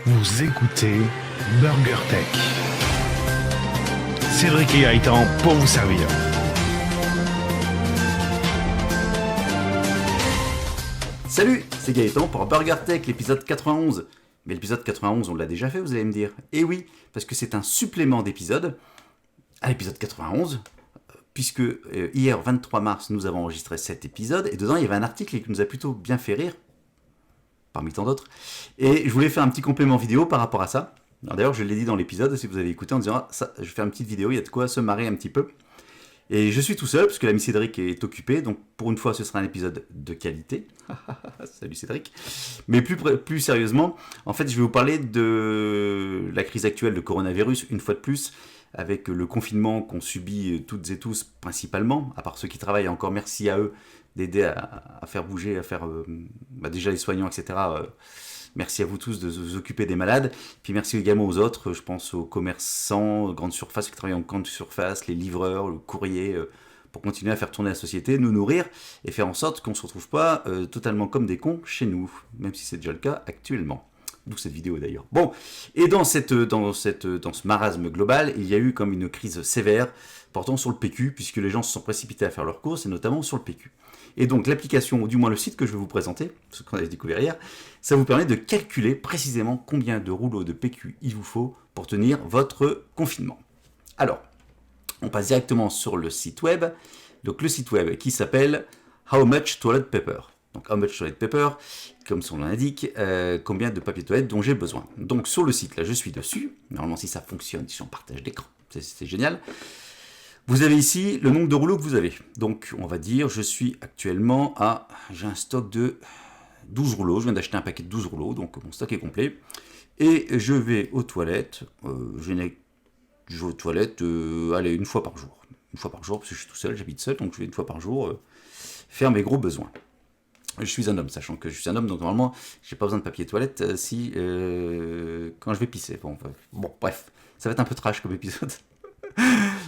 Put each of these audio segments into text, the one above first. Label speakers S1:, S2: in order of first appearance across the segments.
S1: Vous écoutez Burger Tech. Cédric et Gaëtan pour vous servir.
S2: Salut, c'est Gaëtan pour Burger Tech, l'épisode 91. Mais l'épisode 91, on l'a déjà fait, vous allez me dire. Et oui, parce que c'est un supplément d'épisode à l'épisode 91, puisque hier, 23 mars, nous avons enregistré cet épisode, et dedans, il y avait un article qui nous a plutôt bien fait rire, parmi tant d'autres, et je voulais faire un petit complément vidéo par rapport à ça. Alors, d'ailleurs, je l'ai dit dans l'épisode, si vous avez écouté, en disant, ah, ça, je vais faire une petite vidéo, il y a de quoi se marrer un petit peu. Et je suis tout seul, parce que l'ami Cédric est occupé, donc pour une fois, ce sera un épisode de qualité. Salut Cédric. Mais plus sérieusement, en fait, je vais vous parler de la crise actuelle de coronavirus, une fois de plus, avec le confinement qu'ont subi toutes et tous, principalement, à part ceux qui travaillent, encore merci à eux d'aider à faire bouger, à faire déjà les soignants, etc. Merci à vous tous de vous occuper des malades. Puis merci également aux autres, je pense aux commerçants, aux grandes surfaces qui travaillent en grande surface, les livreurs, le courrier, pour continuer à faire tourner la société, nous nourrir et faire en sorte qu'on ne se retrouve pas totalement comme des cons chez nous, même si c'est déjà le cas actuellement. D'où cette vidéo d'ailleurs. Bon, et dans ce marasme global, il y a eu comme une crise sévère portant sur le PQ, puisque les gens se sont précipités à faire leurs courses, et notamment sur le PQ. Et donc l'application, ou du moins le site que je vais vous présenter, ce qu'on a découvert hier, ça vous permet de calculer précisément combien de rouleaux de PQ il vous faut pour tenir votre confinement. Alors, on passe directement sur le site web. Donc le site web qui s'appelle How Much Toilet Paper. Donc How Much Toilet Paper, comme son nom l'indique, combien de papier toilette dont j'ai besoin. Donc sur le site, là je suis dessus. Normalement si ça fonctionne, si on partage d'écran, c'est génial. Vous avez ici le nombre de rouleaux que vous avez. Donc on va dire, je suis actuellement à, j'ai un stock de 12 rouleaux. Je viens d'acheter un paquet de 12 rouleaux, donc mon stock est complet. Et je vais aux toilettes, je vais aux toilettes, allez, une fois par jour. Une fois par jour, parce que je suis tout seul, j'habite seul, donc je vais une fois par jour faire mes gros besoins. Je suis un homme, sachant que je suis un homme, donc normalement, j'ai pas besoin de papier toilette quand je vais pisser. Bon, bref, ça va être un peu trash comme épisode.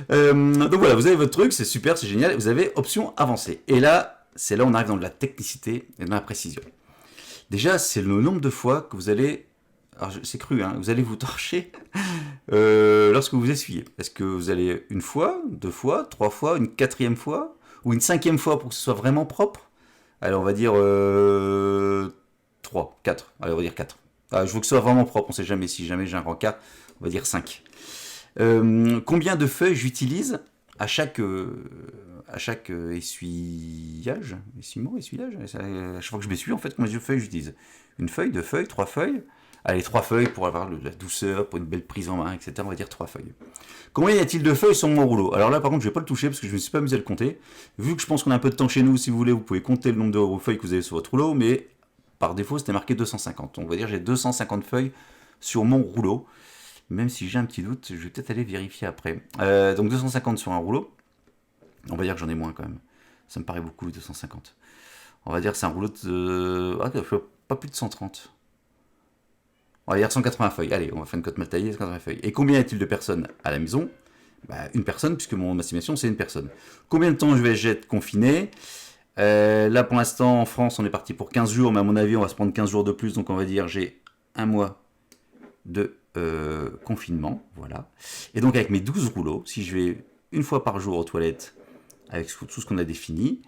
S2: Donc voilà, vous avez votre truc, c'est super, c'est génial. Vous avez option avancée. Et là, c'est là où on arrive dans de la technicité et dans la précision. Déjà, c'est le nombre de fois que vous allez, alors c'est cru, hein, vous allez vous torcher lorsque vous essuyez. Est-ce que vous allez une fois, deux fois, trois fois, une quatrième fois ou une cinquième fois pour que ce soit vraiment propre? Alors on va dire 3, 4. Allez, on va dire 4. Je veux que ce soit vraiment propre, on sait jamais, si jamais j'ai un rencard, on va dire 5. Combien de feuilles j'utilise à chaque essuyage, à chaque fois que je m'essuie, en fait, combien de feuilles j'utilise? Une feuille, deux feuilles, trois feuilles? Allez, 3 feuilles pour avoir la douceur, pour une belle prise en main, etc. On va dire 3 feuilles. Combien y a-t-il de feuilles sur mon rouleau? Alors là, par contre, je ne vais pas le toucher parce que je ne me suis pas amusé à le compter. Vu que je pense qu'on a un peu de temps chez nous, si vous voulez, vous pouvez compter le nombre de feuilles que vous avez sur votre rouleau, mais par défaut, c'était marqué 250. Donc on va dire que j'ai 250 feuilles sur mon rouleau. Même si j'ai un petit doute, je vais peut-être aller vérifier après. Donc 250 sur un rouleau. On va dire que j'en ai moins quand même. Ça me paraît beaucoup, 250. On va dire que c'est un rouleau de... pas plus de 130. On va dire 180 feuilles. Allez, on va faire une cote mal taillée, 180 feuilles. Et combien y a-t-il de personnes à la maison? Une personne, puisque mon estimation, c'est une personne. Combien de temps je vais être confiné? Là, pour l'instant, en France, on est parti pour 15 jours, mais à mon avis, on va se prendre 15 jours de plus. Donc, on va dire j'ai un mois de confinement. Voilà. Et donc, avec mes 12 rouleaux, si je vais une fois par jour aux toilettes, avec tout ce qu'on a défini,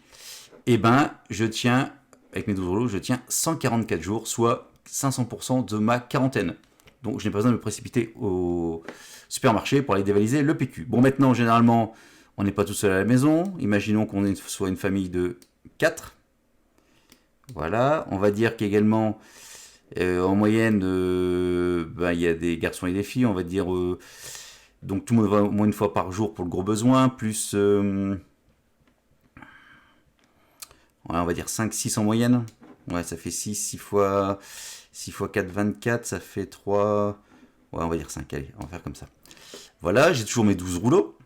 S2: je tiens, avec mes 12 rouleaux, je tiens 144 jours, soit 500% de ma quarantaine. Donc je n'ai pas besoin de me précipiter au supermarché pour aller dévaliser le PQ. Bon, maintenant, généralement, on n'est pas tout seul à la maison. Imaginons qu'on soit une famille de 4. Voilà. On va dire qu'également, en moyenne, il y a des garçons et des filles. On va dire, donc tout le monde va au moins une fois par jour pour le gros besoin, plus, on va dire 5-6 en moyenne. Ouais, ça fait 6 fois 4, 24, ça fait 3... Ouais, on va dire 5, allez, on va faire comme ça. Voilà, j'ai toujours mes 12 rouleaux.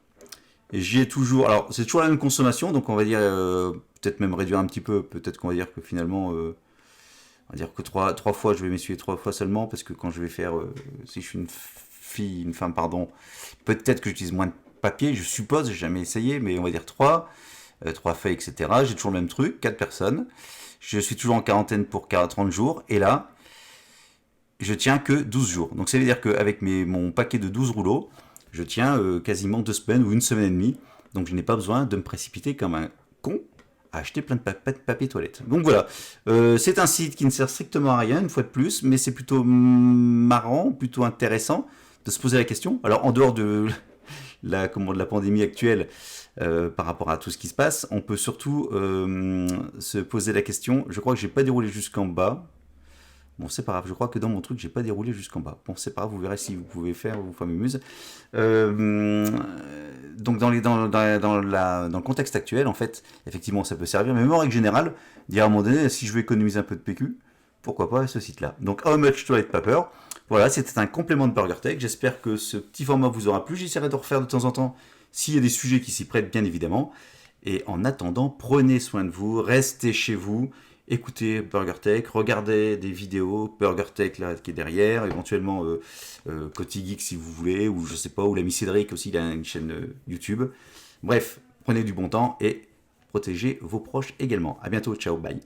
S2: Et j'ai toujours... Alors, c'est toujours la même consommation, donc on va dire... peut-être même réduire un petit peu. Peut-être qu'on va dire que finalement... on va dire que 3 fois, je vais m'essuyer 3 fois seulement, parce que quand je vais faire... si je suis une femme, pardon, peut-être que j'utilise moins de papier, je suppose, j'ai jamais essayé, mais on va dire 3 feuilles, etc. J'ai toujours le même truc, 4 personnes. Je suis toujours en quarantaine pour 30 jours, et là, je tiens que 12 jours. Donc ça veut dire qu'avec mon paquet de 12 rouleaux, je tiens quasiment 2 semaines ou 1 semaine et demie. Donc je n'ai pas besoin de me précipiter comme un con à acheter plein de papier toilette. Donc voilà, c'est un site qui ne sert strictement à rien, une fois de plus, mais c'est plutôt marrant, plutôt intéressant de se poser la question. Alors en dehors de la pandémie actuelle, par rapport à tout ce qui se passe, on peut surtout se poser la question. Je crois que j'ai pas déroulé jusqu'en bas. Bon, c'est pas grave, je crois que dans mon truc, j'ai pas déroulé jusqu'en bas. Bon, c'est pas grave, vous verrez si vous pouvez faire, vous ferez muse. Donc, dans le contexte actuel, en fait, effectivement, ça peut servir, mais même en règle générale, dire à un moment donné, si je veux économiser un peu de PQ, pourquoi pas ce site-là. Donc, How Much Toilet Paper. Voilà, c'était un complément de BurgerTech. J'espère que ce petit format vous aura plu. J'essaierai de refaire de temps en temps s'il y a des sujets qui s'y prêtent, bien évidemment. Et en attendant, prenez soin de vous, restez chez vous. Écoutez BurgerTech, regardez des vidéos, BurgerTech là qui est derrière, éventuellement Coty Geek si vous voulez, ou je sais pas, ou l'ami Cédric aussi, il a une chaîne YouTube. Bref, prenez du bon temps et protégez vos proches également. À bientôt, ciao, bye.